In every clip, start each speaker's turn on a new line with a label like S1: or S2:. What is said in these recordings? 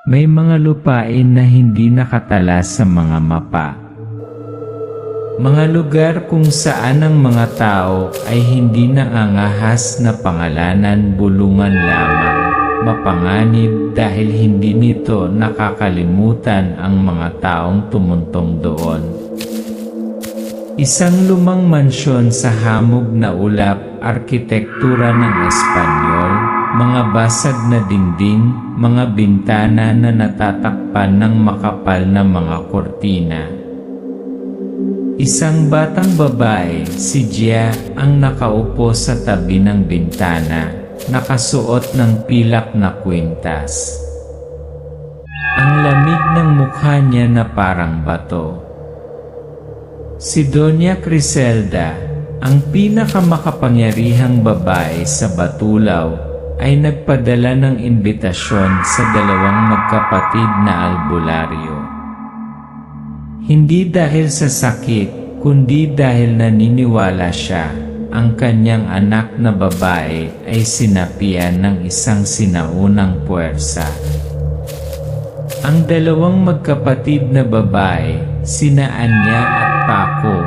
S1: May mga lupain na hindi nakatala sa mga mapa. Mga lugar kung saan ang mga tao ay hindi nangangahas na pangalanan bulungan lamang, mapanganib dahil hindi nito nakakalimutan ang mga taong tumuntong doon. Isang lumang mansyon sa hamog na ulap, arkitektura ng Espanyol, mga basag na dingding, mga bintana na natatakpan ng makapal na mga kortina. Isang batang babae, si Gia, ang nakaupo sa tabi ng bintana, nakasuot ng pilak na kwintas. Ang lamig ng mukha niya na parang bato. Si Doña Criselda, ang pinakamakapangyarihang babae sa Batulaw, ay nagpadala ng imbitasyon sa dalawang magkapatid na albularyo. Hindi dahil sa sakit, kundi dahil naniniwala siya, ang kanyang anak na babae ay sinapian ng isang sinaunang puwersa. Ang dalawang magkapatid na babae, sina Anya at Paco,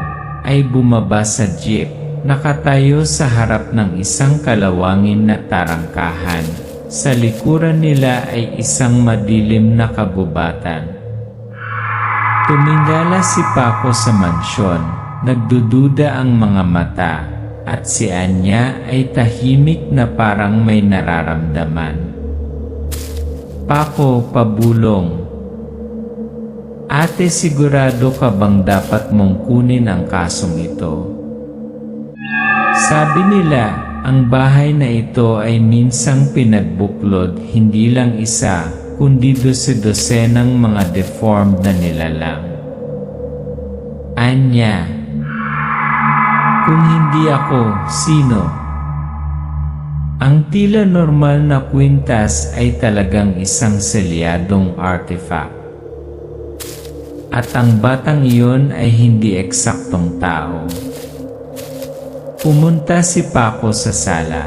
S1: ay bumaba sa jeep, nakatayo sa harap ng isang kalawangin na tarangkahan. Sa likuran nila ay isang madilim na kabubatan. Tumingala si Paco sa mansyon, nagdududa ang mga mata, at si Anya ay tahimik na parang may nararamdaman. Paco, pabulong. Ate, sigurado ka bang dapat mong kunin ang kasong ito? Sabi nila, ang bahay na ito ay minsang pinagbuklod hindi lang isa, kundi dose-dosenang mga deformed na nilalang. Anya, kung hindi ako, sino? Ang tila normal na kwintas ay talagang isang selyadong artifact. At ang batang iyon ay hindi eksaktong tao. Pumunta si Paco sa sala.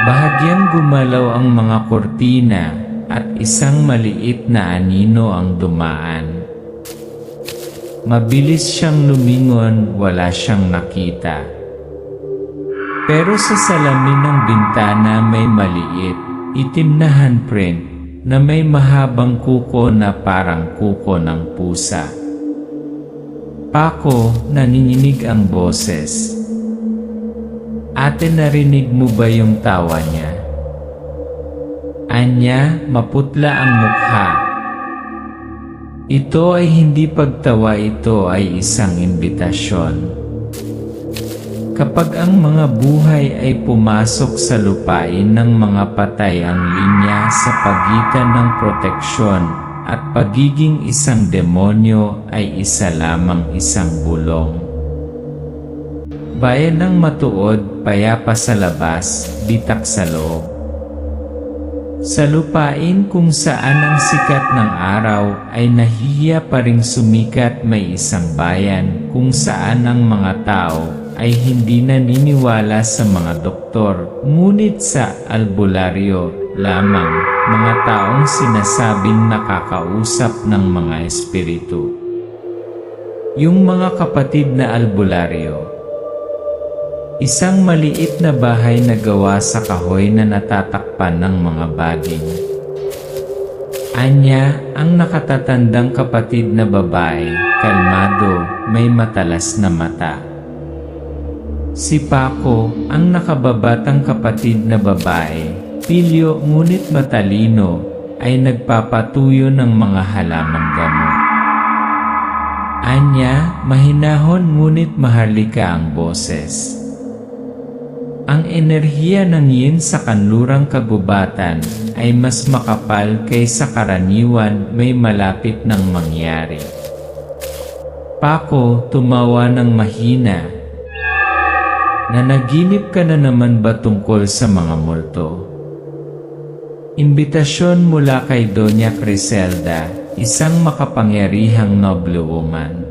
S1: Bahagyang gumalaw ang mga kortina at isang maliit na anino ang dumaan. Mabilis siyang lumingon, wala siyang nakita. Pero sa salamin ng bintana may maliit, itim na handprint na may mahabang kuko na parang kuko ng pusa. Paco, nanginginig ang boses. Ate, narinig mo ba yung tawa niya? Anya, maputla ang mukha. Ito ay hindi pagtawa, ito ay isang imbitasyon. Kapag ang mga buhay ay pumasok sa lupain ng mga patay, ang linya sa pagitan ng proteksyon at pagiging isang demonyo ay isa lamang, isang bulong. Bayan ng matuod, payapa sa labas, bitak sa loob. Sa lupain kung saan ang sikat ng araw ay nahihiya pa ring sumikat, may isang bayan kung saan ang mga tao ay hindi naniniwala sa mga doktor, ngunit sa albularyo lamang, mga taong sinasabing nakakausap ng mga espiritu. Yung mga kapatid na albularyo. Isang maliit na bahay na gawa sa kahoy na natatakpan ng mga baging. Anya, ang nakatatandang kapatid na babae, kalmado, may matalas na mata. Si Paco, ang nakababatang kapatid na babae, pilyo ngunit matalino, ay nagpapatuyo ng mga halamang gamot. Anya, mahinahon ngunit maharlika ang boses. Ang enerhiya ng yin sa kanlurang kagubatan ay mas makapal kaysa karaniwan, may malapit ng mangyari. Paco, tumawa ng mahina. Nanaginip ka na naman ba tungkol sa mga multo? Imbitasyon mula kay Doña Criselda, isang makapangyarihang noble woman.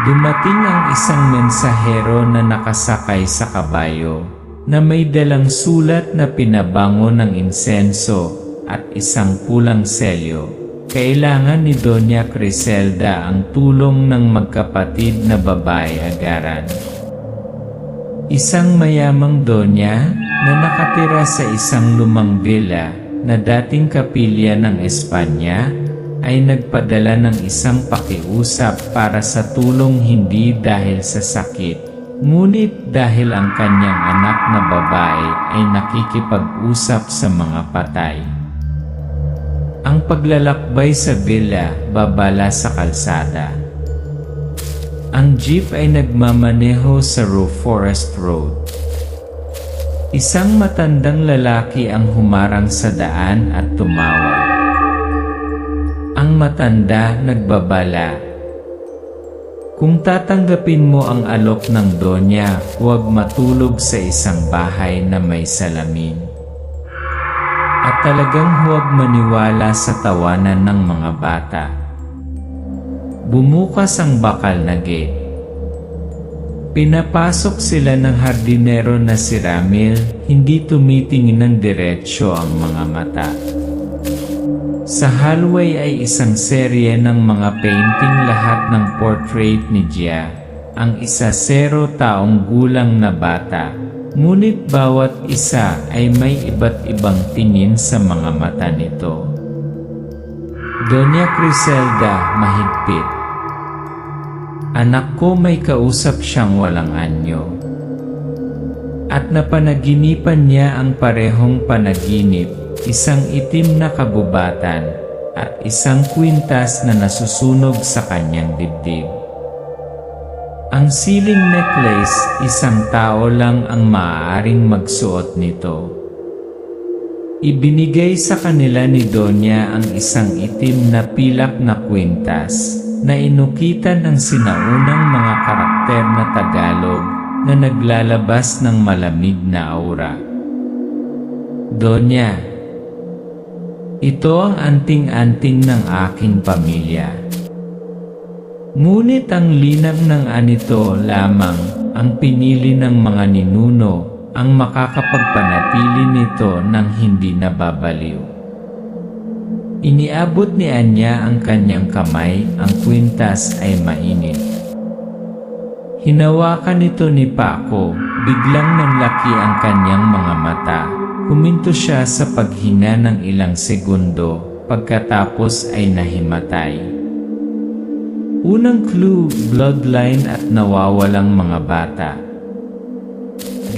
S1: Dumating ang isang mensahero na nakasakay sa kabayo, na may dalang sulat na pinabango ng insenso, at isang pulang selyo. Kailangan ni Doña Criselda ang tulong ng magkapatid na babae agaran. Isang mayamang donya na nakatira sa isang lumang villa na dating kapilya ng Espanya ay nagpadala ng isang pakiusap para sa tulong hindi dahil sa sakit, ngunit dahil ang kanyang anak na babae ay nakikipag-usap sa mga patay. Ang paglalakbay sa villa, babala sa kalsada. Ang jeep ay nagmamaneho sa Rue Forest Road. Isang matandang lalaki ang humarang sa daan at tumawag. Ang matanda nagbabala, "Kung tatanggapin mo ang alok ng donya, huwag matulog sa isang bahay na may salamin. At talagang huwag maniwala sa tawanan ng mga bata." Bumukas ang bakal na gate. Pinapasok sila ng hardinero na si Ramil, hindi tumitingin ng diretsyo ang mga mata. Sa hallway ay isang serye ng mga painting, lahat ng portrait ni Gia, ang isa 0 taong gulang na bata. Ngunit bawat isa ay may iba't ibang tingin sa mga mata nito. Doña Criselda mahigpit. "Anak ko, may kausap siyang walang anyo." At napanaginipan niya ang parehong panaginip, isang itim na kabubatan at isang kwintas na nasusunog sa kanyang dibdib. Ang sealing necklace, isang tao lang ang maaaring magsuot nito. Ibinigay sa kanila ni Donya ang isang itim na pilak na kwintas na inukitan ng sinaunang mga karakter na Tagalog na naglalabas ng malamig na aura. "Donya, ito ang anting-anting ng aking pamilya. Ngunit ang linang ng anito lamang ang pinili ng mga ninuno ang makakapagpanatili nito ng hindi nababaliw." Iniabot ni Anya ang kanyang kamay, ang kwintas ay mainit. Hinawakan nito ni Paco, biglang nanlaki ang kanyang mga mata. Huminto siya sa paghinga ng ilang segundo, pagkatapos ay nahimatay. Unang clue, bloodline at nawawalang mga bata.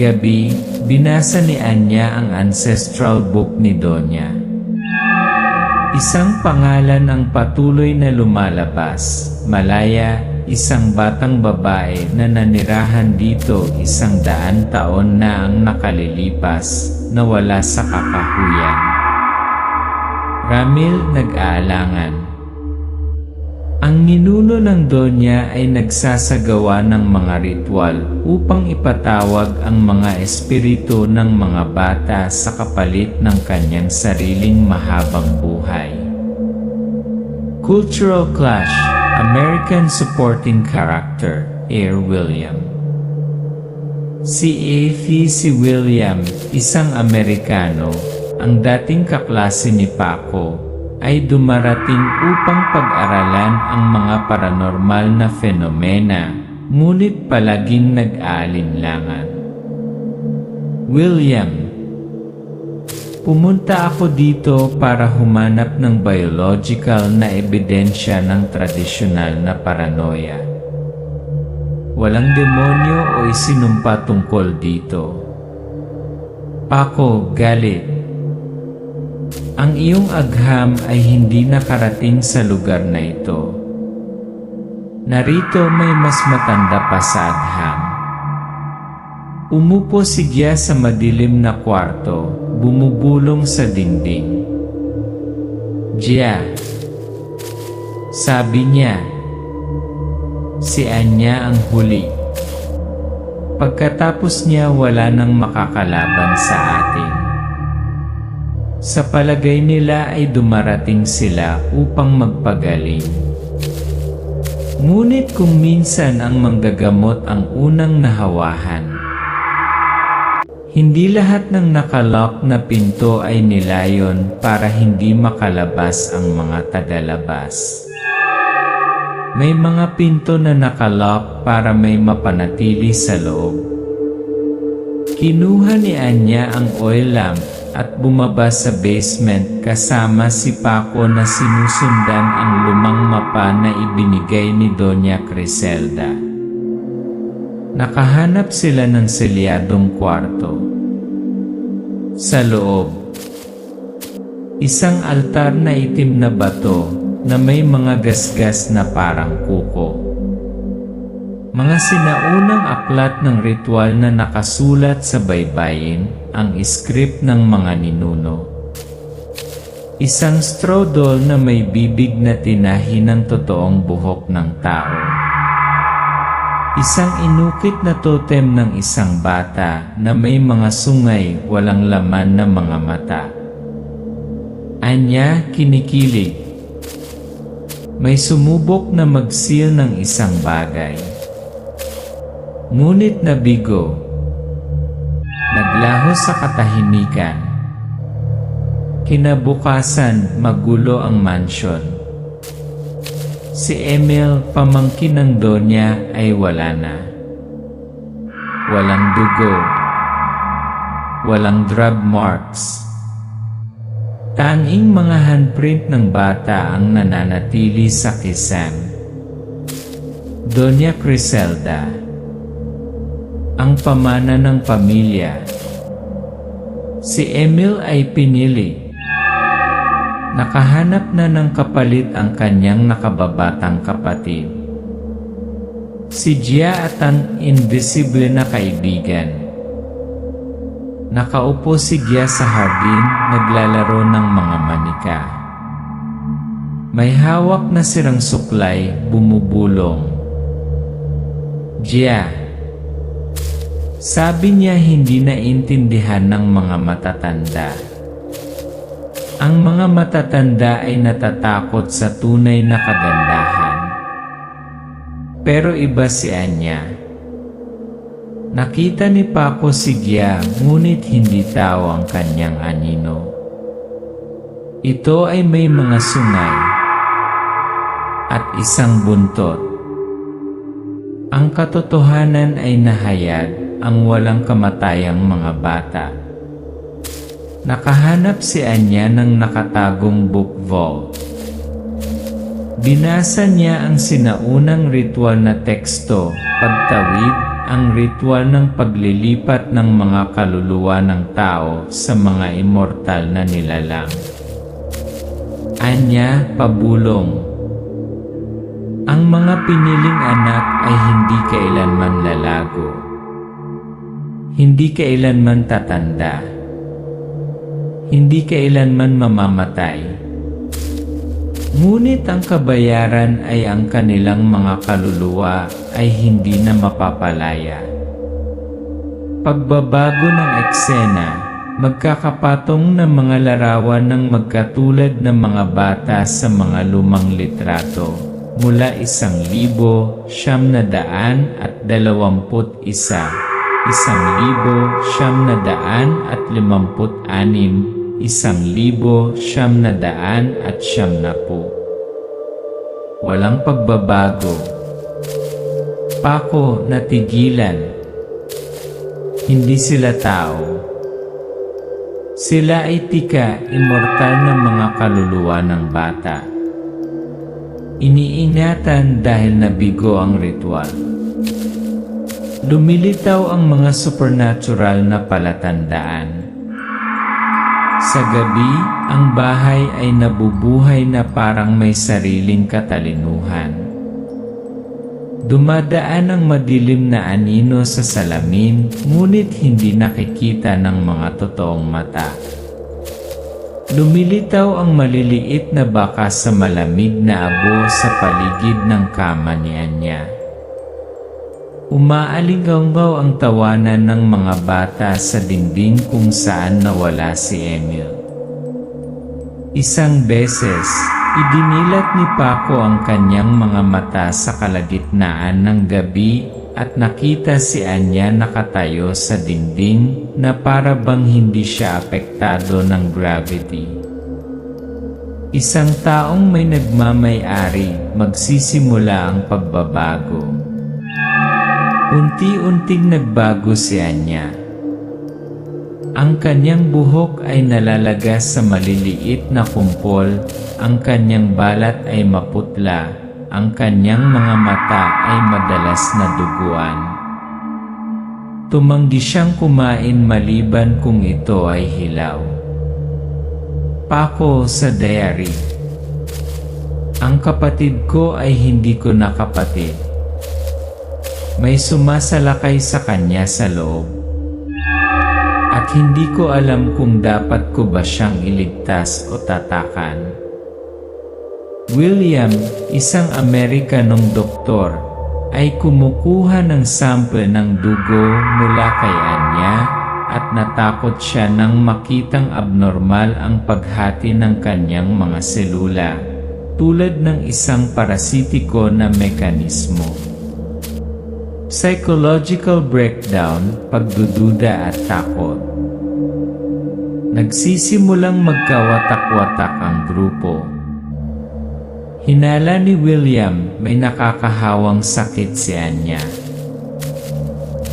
S1: Gabi, binasa ni Anya ang ancestral book ni Donya. Isang pangalan ang patuloy na lumalabas, Malaya, isang batang babae na nanirahan dito 100 taon na ang nakalilipas, nawala sa kakahuyan. Ramil nag-aalangan. Ang ninuno ng Donya ay nagsasagawa ng mga ritual upang ipatawag ang mga espiritu ng mga bata sa kapalit ng kanyang sariling mahabang buhay. Cultural clash, American supporting character, Air William. Si A.C. William, isang Amerikano, ang dating kaklase ni Paco, ay dumarating upang pag-aralan ang mga paranormal na fenomena, ngunit palaging nag-aalinlangan. "William, pumunta ako dito para humanap ng biological na ebidensya ng tradisyonal na paranoia. Walang demonyo o isinumpa tungkol dito." Paco, galit. "Ang iyong agham ay hindi nakarating sa lugar na ito. Narito may mas matanda pa sa agham." Umupo si Gia sa madilim na kwarto, bumubulong sa dingding. "Gia," sabi niya. Si Anya ang huli. Pagkatapos niya, wala nang makakalaban sa atin. Sa palagay nila ay dumarating sila upang magpagaling. Ngunit kung minsan ang manggagamot ang unang nahawahan, Hindi lahat ng nakalock na pinto ay nilayon para hindi makalabas ang mga tagalabas. May mga pinto na nakalock para may mapanatili sa loob. Kinuha ni Anya ang oil lamp at bumaba sa basement kasama si Paco na sinusundan ang lumang mapa na ibinigay ni Doña Criselda. Nakahanap sila ng selyadong kwarto. Sa loob, isang altar na itim na bato na may mga gasgas na parang kuko. Mga sinaunang aklat ng ritual na nakasulat sa baybayin, ang script ng mga ninuno. Isang straw doll na may bibig na tinahi ng totoong buhok ng tao. Isang inukit na totem ng isang bata na may mga sungay walang laman na mga mata. Anya, kinikilig. May sumubok na mag-seal ng isang bagay. Ngunit nabigo. Naglaho sa katahimikan. Kinabukasan, magulo ang mansyon. Si Emil, pamangkin ng Donya, ay wala na. Walang dugo. Walang drug marks. Tanging mga handprint ng bata ang nananatili sa kisam. Doña Criselda, ang pamana ng pamilya. Si Emil ay pinili. Nakahanap na ng kapalit ang kanyang nakababatang kapatid. Si Gia at ang invisible na kaibigan. Nakaupo si Gia sa hardin, naglalaro ng mga manika. May hawak na sirang suklay, bumubulong. Gia. Sabi niya hindi naintindihan ng mga matatanda. Ang mga matatanda ay natatakot sa tunay na kagandahan. Pero iba si Anya. Nakita ni Paco si Gia, ngunit hindi tao ang kanyang anino. Ito ay may mga sungay at isang buntot. Ang katotohanan ay nahayag ang walang kamatayang mga bata. Nakahanap si Anya ng nakatagong book vault. Binasa niya ang sinaunang ritual na teksto, pagtawid, ang ritual ng paglilipat ng mga kaluluwa ng tao sa mga immortal na nilalang. Anya, pabulong. Ang mga piniling anak ay hindi kailanman lalago. Hindi kailanman tatanda. Hindi kailanman mamamatay. Ngunit ang kabayaran ay ang kanilang mga kaluluwa ay hindi na mapapalaya. Pagbabago ng eksena, magkakapatong na mga larawan ng magkatulad na mga bata sa mga lumang litrato mula 1,921, 1,956, 1,970. Walang pagbabago. Paco, natigilan. Hindi sila tao. Sila ay tika, immortal na mga kaluluwa ng bata. Iniingatan dahil nabigo ang ritual. Lumilitaw ang mga supernatural na palatandaan. Sa gabi, ang bahay ay nabubuhay na parang may sariling katalinuhan. Dumadaan ang madilim na anino sa salamin, ngunit hindi nakikita ng mga totoong mata. Lumilitaw ang maliliit na bakas sa malamig na abo sa paligid ng kama ni Anya. Umaalingaw ang tawanan ng mga bata sa dingding kung saan nawala si Emil. Isang beses, idinilat ni Paco ang kanyang mga mata sa kalagitnaan ng gabi at nakita si Anya nakatayo sa dingding na para bang hindi siya apektado ng gravity. Isang taong may nagmamay-ari, magsisimula ang pagbabago. Unti-unting nagbago si Anya. Ang kanyang buhok ay nalalagas sa maliliit na kumpol, ang kanyang balat ay maputla, ang kanyang mga mata ay madalas na duguan. Tumanggi siyang kumain maliban kung ito ay hilaw. Pako sa diary. Ang kapatid ko ay hindi ko na kapatid. May sumasalakay sa kanya sa loob. At hindi ko alam kung dapat ko ba siyang iligtas o tatakan. William, isang Amerikanong doktor, ay kumukuha ng sample ng dugo mula kay Anya at natakot siya nang makitang abnormal ang paghati ng kanyang mga selula, tulad ng isang parasitiko na mekanismo. Psychological breakdown, pagdududa at takot. Nagsisimulang magkawatak-watak ang grupo. Hinala ni William, may nakakahawang sakit si Anya.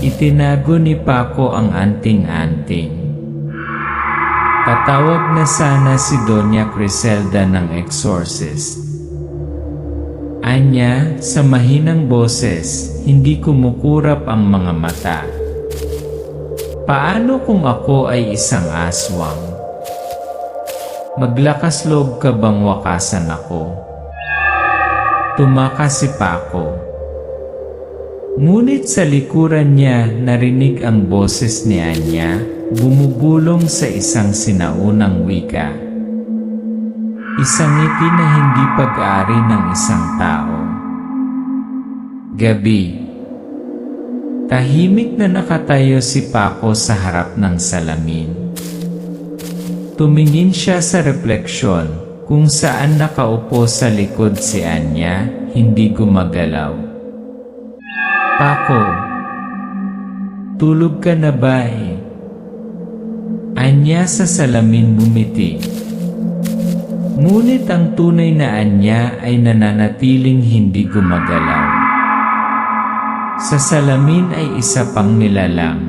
S1: Itinago ni Paco ang anting-anting. Tatawag na sana si Doña Criselda ng exorcist. Anya, sa mahinang boses, hindi kumukurap ang mga mata. Paano kung ako ay isang aswang? Maglakas loob ka bang wakasan ako? Tumakas si Paco. Ngunit sa likuran niya narinig ang boses ni Anya, bumubulong sa isang sinaunang wika. Isang ngiti na hindi pag-aari ng isang tao. Gabi. Tahimik na nakatayo si Paco sa harap ng salamin. Tumingin siya sa refleksyon, kung saan nakaupo sa likod si Anya, hindi gumagalaw. Paco, tulog ka na ba eh? Anya sa salamin bumiti. Ngunit ang tunay na Anya ay nananatiling hindi gumagalaw. Sa salamin ay isa pang nilalang.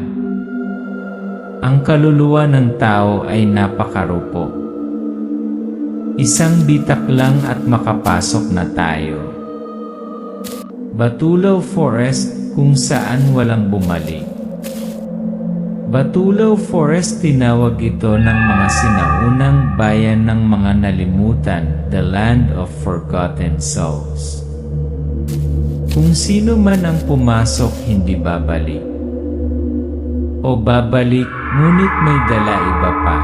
S1: Ang kaluluwa ng tao ay napakarupo. Isang bitak lang at makapasok na tayo. Batulaw Forest kung saan walang bumalik. Batulaw Forest tinawag ito ng mga sinaunang bayan ng mga nalimutan, the land of forgotten souls. Kung sino man ang pumasok hindi babalik. O babalik ngunit may dala iba pa.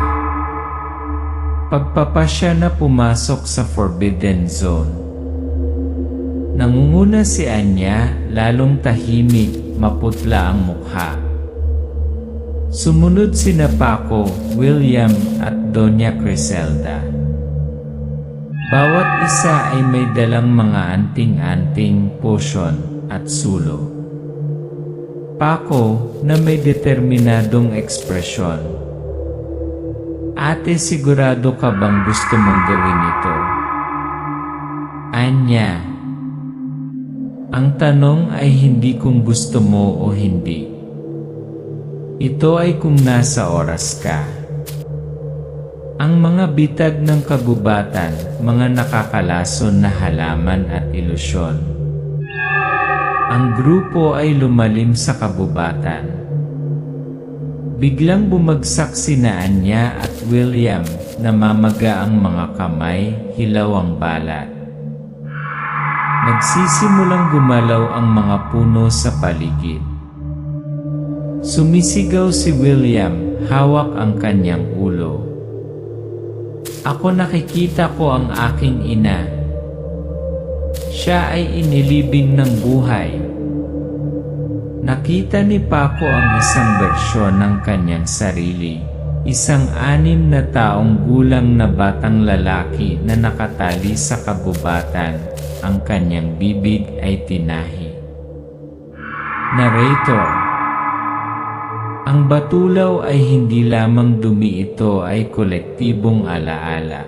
S1: Pagpapasya na pumasok sa Forbidden Zone. Nangunguna si Anya, lalong tahimik, maputla ang mukha. Sumunod sina Paco, William at Doña Criselda. Bawat isa ay may dalang mga anting-anting, potion at sulo. Paco na may determinadong ekspresyon. Ate, sigurado ka bang gusto mong gawin ito? Anya. Ang tanong ay hindi kung gusto mo o hindi. Ito ay kung nasa oras ka. Ang mga bitag ng kagubatan, mga nakakalason na halaman at ilusyon. Ang grupo ay lumalim sa kabubatan. Biglang bumagsak sina Anya at William, namamaga ang mga kamay, hilaw ang balat. Nagsisimulang gumalaw ang mga puno sa paligid. Sumisigaw si William, hawak ang kanyang ulo. Ako, nakikita ko ang aking ina. Siya ay inilibing ng buhay. Nakita ni Paco ang isang bersyon ng kanyang sarili. Isang 6 na taong gulang na batang lalaki na nakatali sa kabubatan. Ang kanyang bibig ay tinahi. Narrator. Ang batulaw ay hindi lamang dumi, ito ay kolektibong alaala.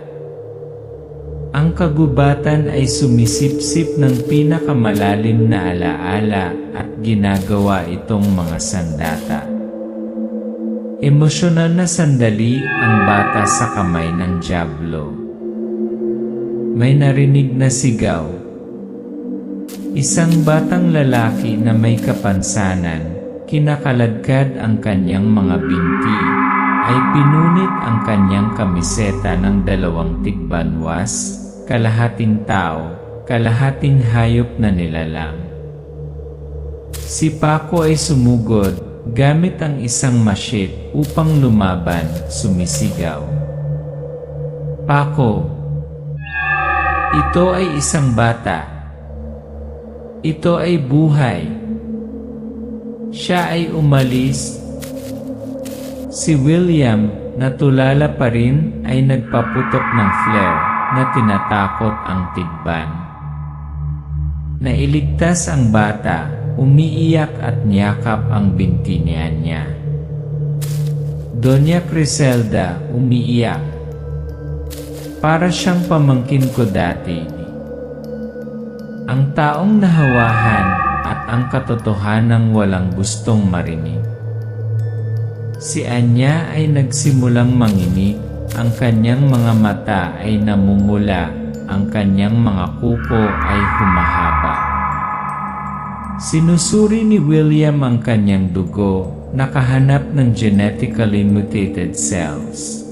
S1: Ang kagubatan ay sumisipsip ng pinakamalalim na alaala at ginagawa itong mga sandata. Emosyonal na sandali ang bata sa kamay ng dyablo. May narinig na sigaw. Isang batang lalaki na may kapansanan, kinakaladkad ang kanyang mga binti, ay pinunit ang kanyang kamiseta ng 2 tigbanwas, kalahating tao, kalahating hayop na nilalang. Si Paco ay sumugod, gamit ang isang machete upang lumaban, sumisigaw. Paco, ito ay isang bata. Ito ay buhay. Siya ay umalis. Si William, na tulala pa rin, ay nagpaputok ng flare na tinatakot ang tigban. Nailigtas ang bata, umiiyak at niyakap ang binti niya. Doña Criselda, umiiyak. Para siyang pamangkin ko dati. Ang taong nahawahan at ang katotohanang walang gustong marinig. Si Anya ay nagsimulang manginig, ang kanyang mga mata ay namumula, ang kanyang mga kuko ay humahaba. Sinusuri ni William ang kanyang dugo, nakahanap ng genetically mutated cells.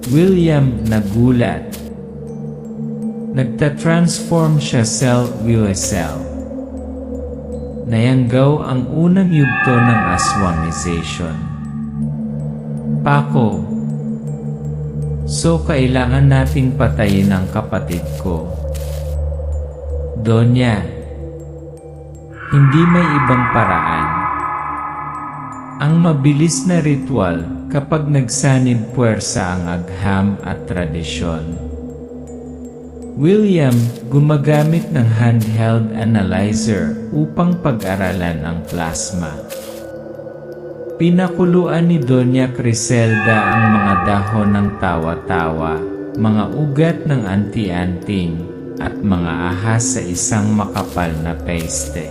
S1: William nagulat. Nagta-transform siya cell. Nayanggaw ang unang yugto ng aswangization. Paco, so kailangan nating patayin ang kapatid ko. Donya, hindi may ibang paraan. Ang mabilis na ritual kapag nagsanib puwersa ang agham at tradisyon. William, gumagamit ng handheld analyzer upang pag-aralan ang plasma. Pinakuluan ni Doña Criselda ang mga dahon ng tawa-tawa, mga ugat ng anti-anting, at mga ahas sa isang makapal na paste.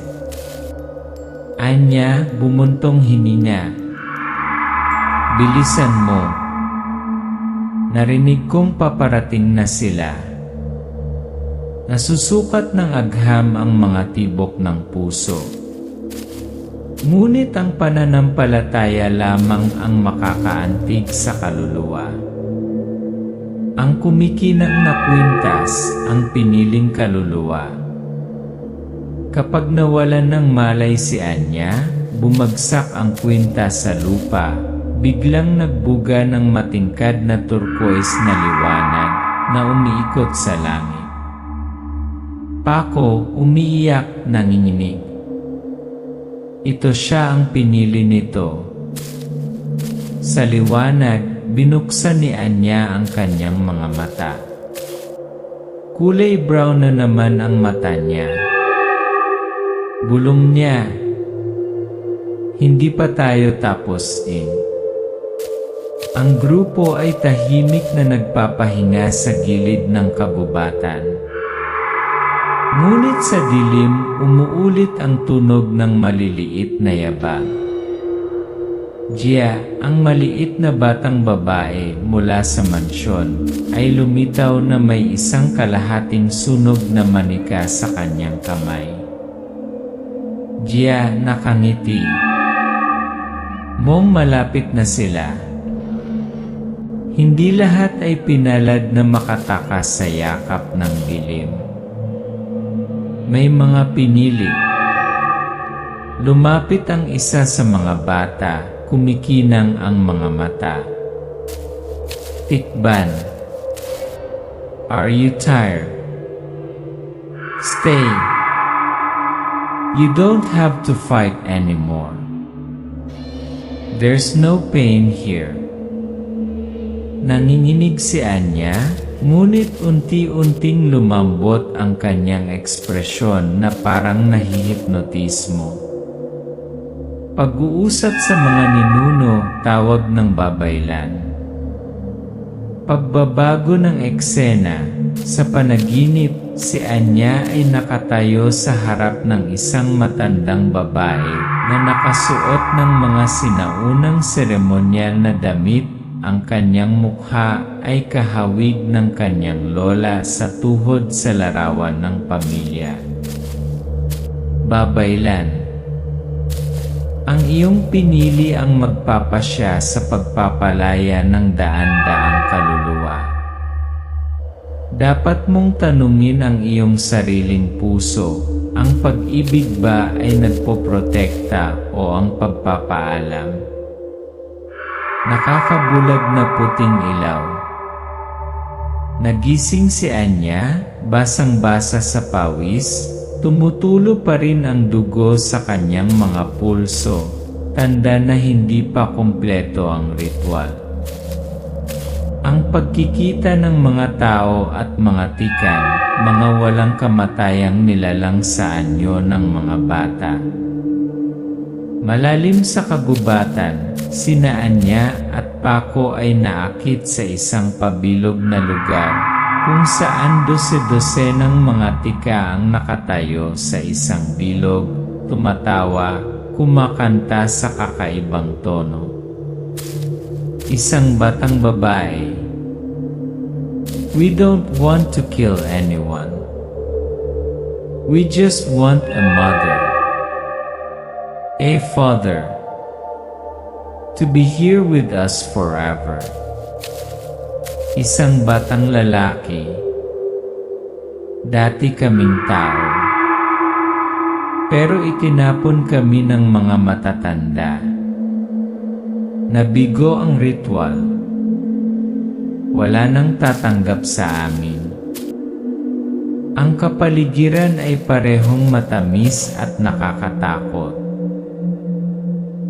S1: Anya, bumuntong hininga. Bilisan mo. Narinig kong paparating na sila. Nasusukat ng agham ang mga tibok ng puso. Ngunit ang pananampalataya lamang ang makakaantig sa kaluluwa. Ang kumikinang na kwintas, ang piniling kaluluwa. Kapag nawalan ng malay si Anya, bumagsak ang kwintas sa lupa, biglang nagbuga ng matingkad na turquoise na liwanag na umiikot sa langit. Paco, umiiyak, nanginginig. Ito siya ang pinili nito. Sa liwanag, binuksan ni Anya ang kanyang mga mata. Kulay brown na naman ang mata niya. Bulong niya, hindi pa tayo tapos din. Ang grupo ay tahimik na nagpapahinga sa gilid ng kagubatan. Ngunit sa dilim, umuulit ang tunog ng maliliit na yabang. Gia, ang maliit na batang babae mula sa mansyon, ay lumitaw na may isang kalahating sunog na manika sa kanyang kamay. Gia, nakangiti. Mong malapit na sila. Hindi lahat ay pinalad na makatakas sa yakap ng dilim. May mga pinili. Lumapit ang isa sa mga bata, kumikinang ang mga mata. Tikban. Are you tired? Stay. You don't have to fight anymore. There's no pain here. Nanginginig si Anya, ngunit unti-unting lumambot ang kanyang ekspresyon na parang nahihipnotismo. Pag-uusap sa mga ninuno, tawag ng babaylan. Pagbabago ng eksena, sa panaginip, si Anya ay nakatayo sa harap ng isang matandang babae na nakasuot ng mga sinaunang seremonyal na damit. Ang kanyang mukha ay kahawig ng kanyang lola sa tuhod sa larawan ng pamilya. Babaylan. Ang iyong pinili ang magpapasya sa pagpapalaya ng daan-daang kaluluwa. Dapat mong tanungin ang iyong sariling puso, ang pag-ibig ba ay nagpoprotekta o ang pagpapaalam? Nakakabulag na puting ilaw. Nagising si Anya, basang-basa sa pawis. Tumutulo pa rin ang dugo sa kanyang mga pulso, tanda na hindi pa kumpleto ang ritual. Ang pagkikita ng mga tao at mga tikan, mga walang kamatayang nilalang sa anyo ng mga bata. Malalim sa kagubatan, sina Anya at Paco ay naakit sa isang pabilog na lugar, kung saan dose-dosenang mga tika ang nakatayo sa isang bilog, tumatawa, kumakanta sa kakaibang tono. Isang batang babae. We don't want to kill anyone. We just want a mother, a father, to be here with us forever. Isang batang lalaki. Dati kaming tao. Pero itinapon kami ng mga matatanda. Nabigo ang ritual. Wala nang tatanggap sa amin. Ang kapaligiran ay parehong matamis at nakakatakot.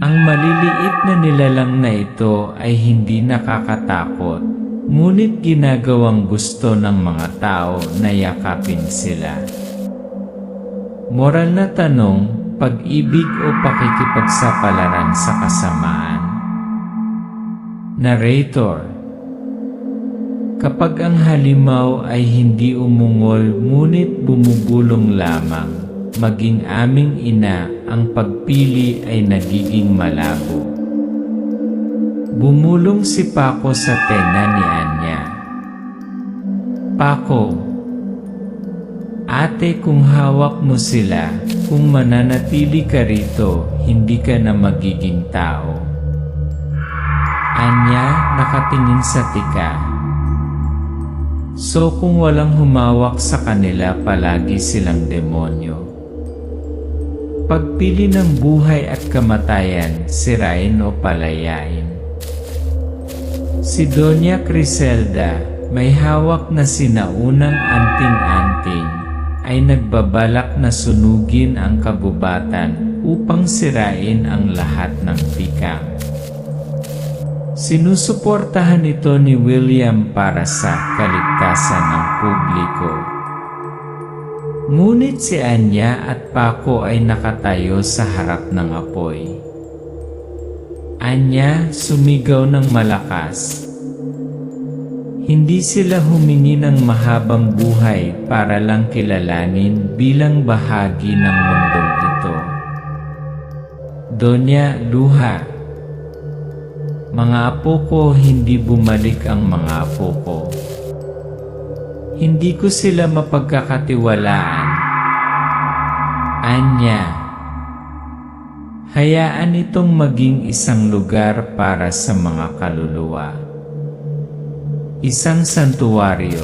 S1: Ang maliliit na nilalang na ito ay hindi nakakatakot. Ngunit ginagawang gusto ng mga tao na yakapin sila. Moral na tanong, pag-ibig o pakikipagsapalaran sa kasamaan? Narrator. Kapag ang halimaw ay hindi umungol ngunit bumubulong lamang, maging aming ina, ang pagpili ay nagiging malabo. Bumulong si Paco sa tenga ni Anya. Paco, ate, kung hawak mo sila, kung mananatili ka rito, hindi ka na magiging tao. Anya, nakatingin sa tika. So kung walang humawak sa kanila, palagi silang demonyo. Pagpili ng buhay at kamatayan, sirain o palayain. Si Doña Criselda, may hawak na sinaunang anting-anting, ay nagbabalak na sunugin ang kagubatan upang sirain ang lahat ng tikang. Sinusuportahan ito ni William para sa kaligtasan ng publiko. Ngunit si Anya at Paco ay nakatayo sa harap ng apoy. Anya, sumigaw ng malakas. Hindi sila humingi ng mahabang buhay para lang kilalanin bilang bahagi ng mundong ito. Donya, luha. Mga apo ko, hindi bumalik ang mga apo ko. Hindi ko sila mapagkakatiwalaan. Anya, hayaan itong maging isang lugar para sa mga kaluluwa. Isang santuwaryo.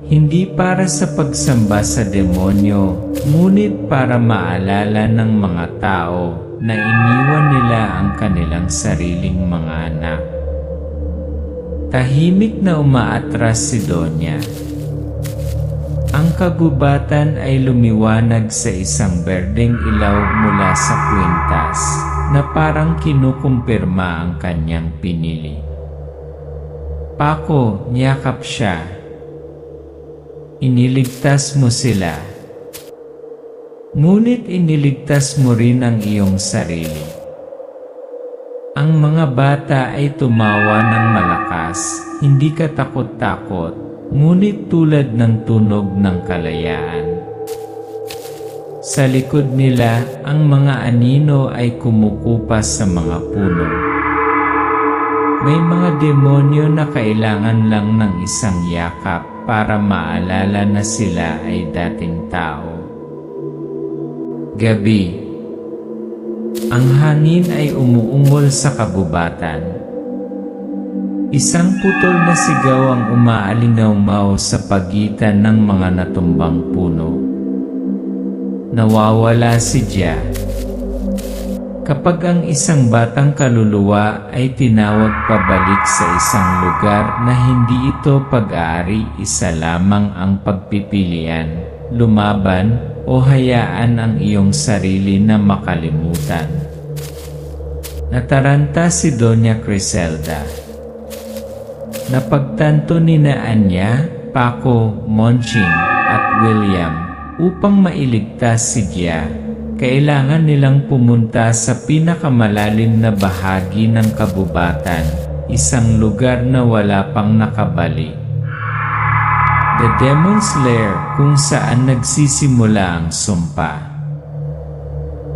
S1: Hindi para sa pagsamba sa demonyo, ngunit para maalala ng mga tao na iniwan nila ang kanilang sariling mga anak. Tahimik na umaatras si Donya. Ang kagubatan ay lumiwanag sa isang berdeng ilaw mula sa kwintas na parang kinukumpirma ang kanyang pinili. Paco, niyakap siya. Iniligtas mo sila. Ngunit iniligtas mo rin ang iyong sarili. Ang mga bata ay tumawa ng malakas, hindi katakot-takot, ngunit tulad ng tunog ng kalayaan. Sa likod nila, ang mga anino ay kumukupas sa mga puno. May mga demonyo na kailangan lang ng isang yakap para maalala na sila ay dating tao. Gabi. Ang hangin ay umuungol sa kabubatan. Isang putol na sigaw ang umaalingaw sa pagitan ng mga natumbang puno. Nawawala si Jia. Kapag ang isang batang kaluluwa ay tinawag pabalik sa isang lugar na hindi ito pag-aari, isa lamang ang pagpipilian, lumaban o hayaan ang iyong sarili na makalimutan. Nataranta si Doña Criselda. Napagtanto nina Anya, Paco, Monching at William upang mailigtas si Jia. Kailangan nilang pumunta sa pinakamalalim na bahagi ng kabubatan, isang lugar na wala pang nakabalik. The Demon's Lair, kung saan nagsisimula ang sumpa.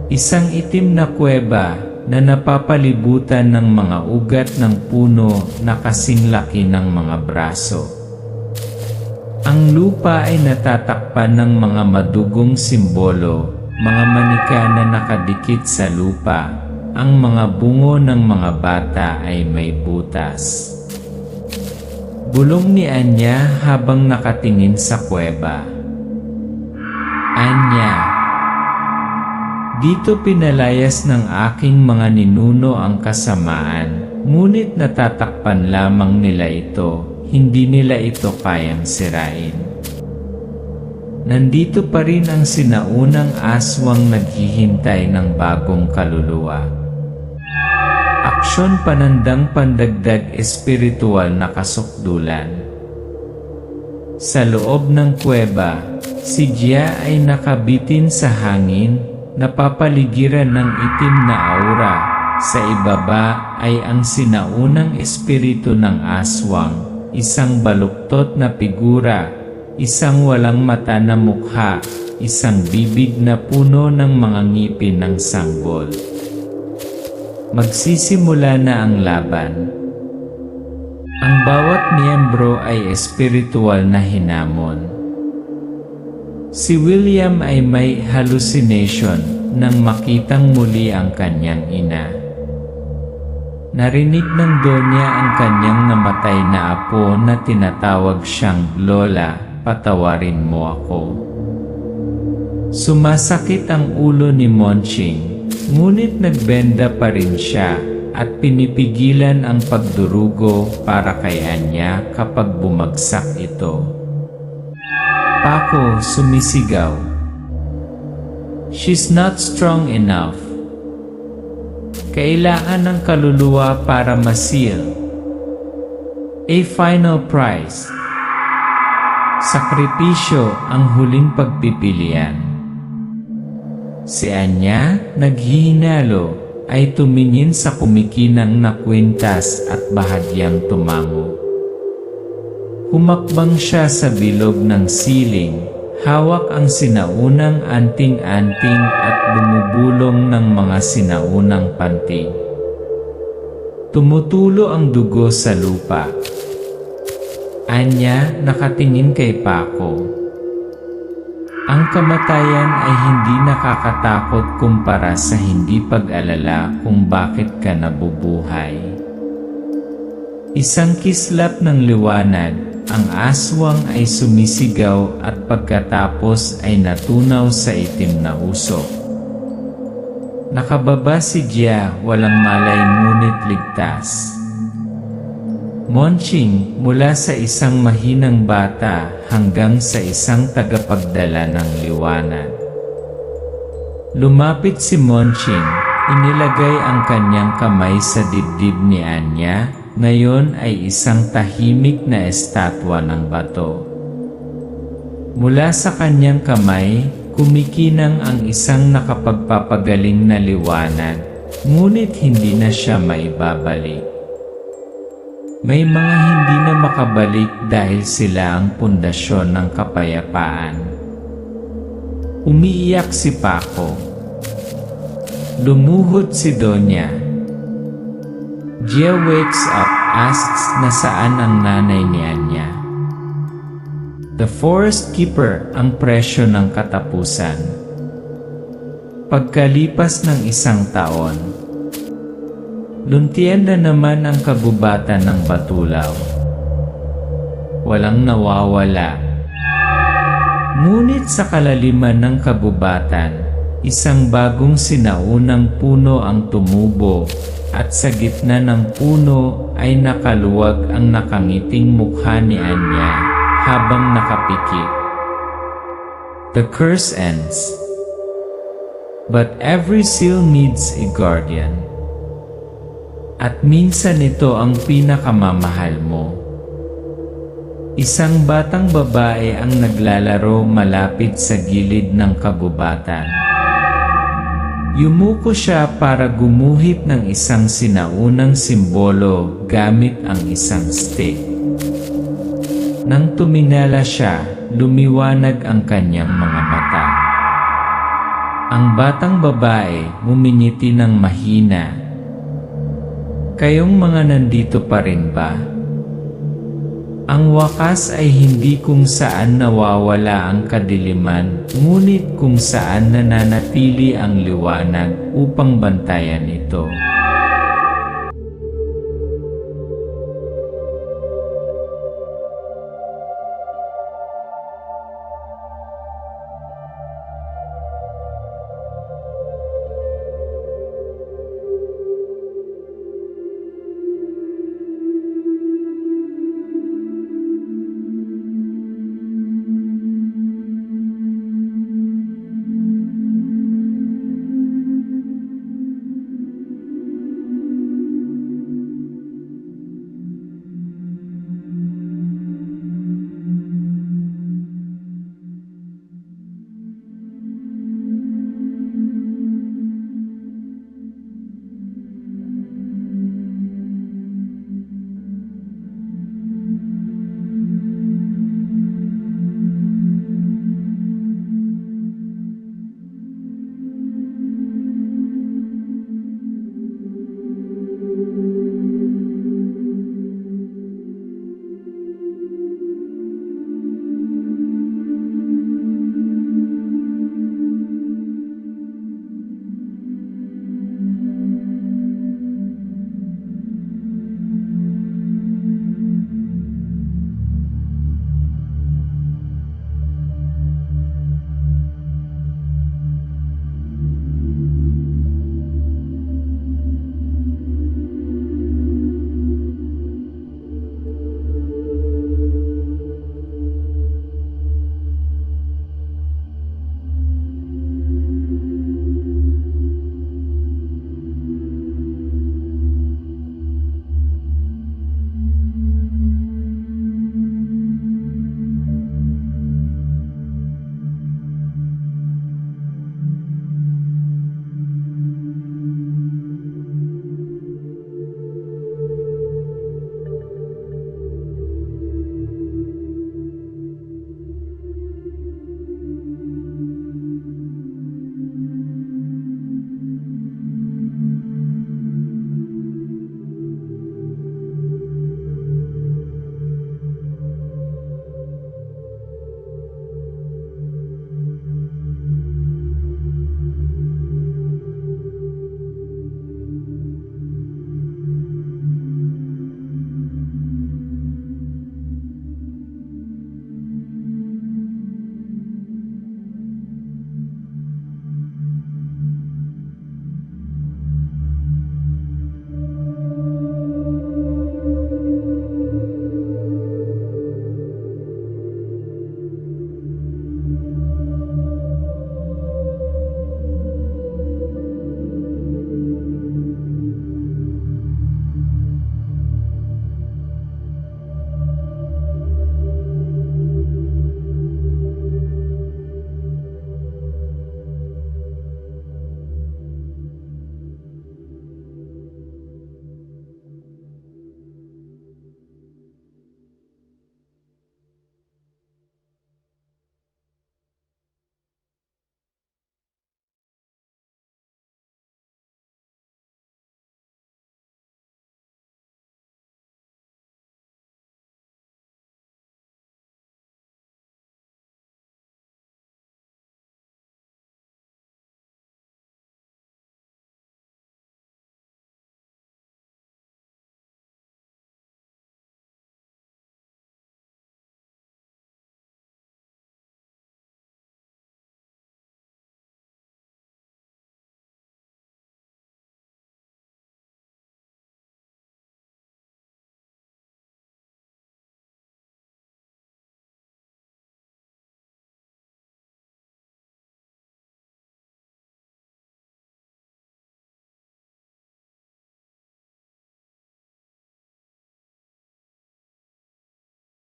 S1: Isang itim na kuweba na napapalibutan ng mga ugat ng puno na kasing laki ng mga braso. Ang lupa ay natatakpan ng mga madugong simbolo, mga manika na nakadikit sa lupa. Ang mga bungo ng mga bata ay may butas. Bulong ni Anya habang nakatingin sa kuweba. Anya, dito pinalayas ng aking mga ninuno ang kasamaan, ngunit natatakpan lamang nila ito. Hindi nila ito kayang sirain. Nandito pa rin ang sinaunang aswang naghihintay ng bagong kaluluwa. Aksyon panandang pandagdag espiritual na kasukdulan. Sa loob ng kuweba, si Jia ay nakabitin sa hangin, napapaligiran ng itim na aura. Sa ibaba ay ang sinaunang espiritu ng aswang. Isang baluktot na figura, isang walang mata na mukha, isang bibig na puno ng mga ngipin ng sanggol. Magsisimula na ang laban. Ang bawat miyembro ay espiritual na hinamon. Si William ay may hallucination nang makitang muli ang kanyang ina. Narinig ng Donya ang kanyang namatay na apo na tinatawag siyang Lola, patawarin mo ako. Sumasakit ang ulo ni Monching, ngunit nagbenda pa rin siya at pinipigilan ang pagdurugo para kay Anya kapag bumagsak ito. Paco sumisigaw. She's not strong enough. Kailangan ng kaluluwa para ma-seal. A final prize. Sakripisyo ang huling pagpipilian. Si Anya, naghihinalo, ay tumingin sa kumikinang na kwintas at bahagyang tumango. Humakbang siya sa bilog ng siling, hawak ang sinaunang anting-anting at bumubulong ng mga sinaunang panting. Tumutulo ang dugo sa lupa. Anya nakatingin kay Paco. Ang kamatayan ay hindi nakakatakot kumpara sa hindi pag-alala kung bakit ka nabubuhay. Isang kislap ng liwanag. Ang aswang ay sumisigaw at pagkatapos ay natunaw sa itim na usok. Nakababa si Jia, walang malay ngunit ligtas. Monching, mula sa isang mahinang bata hanggang sa isang tagapagdala ng liwanag. Lumapit si Monching, inilagay ang kanyang kamay sa dibdib ni Anya. Ngayon ay isang tahimik na estatwa ng bato. Mula sa kanyang kamay, kumikinang ang isang nakapagpapagaling na liwanag, ngunit hindi na siya maibabalik. May mga hindi na makabalik dahil sila ang pundasyon ng kapayapaan. Umiiyak si Paco. Lumuhod si Donya. Gia wakes up, asks na saan ang nanay ni Anya. The Forest Keeper, ang presyo ng katapusan. Pagkalipas ng isang taon, luntian na naman ang kagubatan ng Batulaw. Walang nawawala. Ngunit sa kalaliman ng kagubatan, isang bagong sinaunang puno ang tumubo, at sa gitna ng puno ay nakaluwag ang nakangiting mukha ni Anya habang nakapikit. The curse ends. But every seal needs a guardian. At minsan ito ang pinakamamahal mo. Isang batang babae ang naglalaro malapit sa gilid ng kagubatan. Yumuko siya para gumuhit ng isang sinaunang simbolo gamit ang isang stick. Nang tuminala siya, lumiwanag ang kanyang mga mata. Ang batang babae ngumingiti ng mahina. Kayong mga nandito pa rin ba? Ang wakas ay hindi kung saan nawawala ang kadiliman, ngunit kung saan nananatili ang liwanag upang bantayan ito.